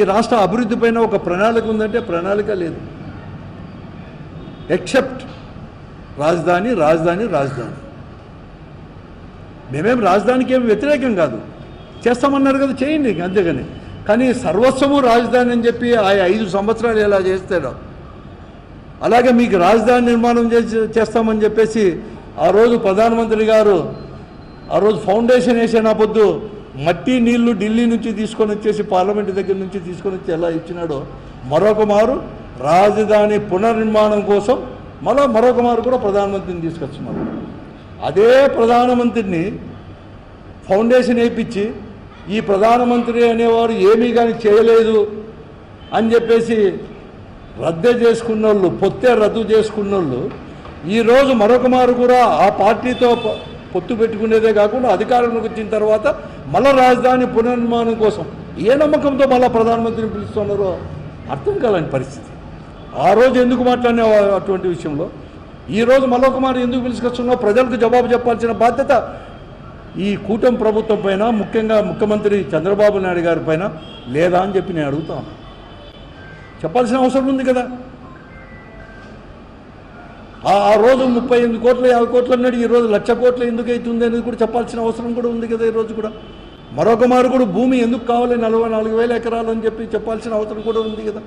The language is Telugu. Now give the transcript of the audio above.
ఈ రాష్ట్ర అభివృద్ధి పైన ఒక ప్రణాళిక ఉందంటే ప్రణాళిక లేదు. ఎక్సెప్ట్ రాజధాని రాజధాని రాజధాని. మేమేం రాజధానికి ఏమి వ్యతిరేకం కాదు, చేస్తామన్నారు కదా, చేయండి అంతేగాని. కానీ సర్వస్వము రాజధాని అని చెప్పి ఆ 5 సంవత్సరాలు ఎలా చేస్తాడో అలాగే మీకు రాజధాని నిర్మాణం చేస్తామని చెప్పేసి ఆ రోజు ప్రధానమంత్రి గారు ఆ రోజు ఫౌండేషన్ వేసేనా పొద్దు మట్టి నీళ్లు ఢిల్లీ నుంచి తీసుకొని వచ్చేసి పార్లమెంటు దగ్గర నుంచి తీసుకొని వచ్చి ఎలా ఇచ్చినాడో మరొక మారు రాజధాని పునర్నిర్మాణం కోసం మరొక మారు కూడా ప్రధానమంత్రిని తీసుకొచ్చున్నారు. అదే ప్రధానమంత్రిని ఫౌండేషన్ వేయించి ఈ ప్రధానమంత్రి అనేవారు ఏమీ కానీ చేయలేదు అని చెప్పేసి రద్దే చేసుకున్న వాళ్ళు, పొత్తే రద్దు చేసుకున్న వాళ్ళు ఈరోజు మరొక మారు కూడా ఆ పార్టీతో పొత్తు పెట్టుకునేదే కాకుండా అధికారంలోకి వచ్చిన తర్వాత మళ్ళా రాజధాని పునర్నిర్మాణం కోసం ఏ నమ్మకంతో మళ్ళీ ప్రధానమంత్రిని పిలుస్తున్నారో అర్థం కాలని పరిస్థితి. ఆ రోజు ఎందుకు మాట్లాడినా అటువంటి విషయంలో ఈరోజు మరొక మారు ఎందుకు పిలుచుకొస్తున్నారో ప్రజలకు జవాబు చెప్పాల్సిన బాధ్యత ఈ కూటమి ప్రభుత్వం పైన, ముఖ్యంగా ముఖ్యమంత్రి చంద్రబాబు నాయుడు గారి పైన లేదా అని చెప్పి నేను అడుగుతాను. చెప్పాల్సిన అవసరం ఉంది కదా. ఆ రోజు 38 కోట్లు 50 కోట్లు అన్నాడు, ఈరోజు 1,00,000 కోట్లు ఎందుకు అవుతుంది అనేది కూడా చెప్పాల్సిన అవసరం కూడా ఉంది కదా. ఈరోజు కూడా మరొక మారు కూడా భూమి ఎందుకు కావాలి 44,000 ఎకరాలు అని చెప్పి చెప్పాల్సిన అవసరం కూడా ఉంది కదా.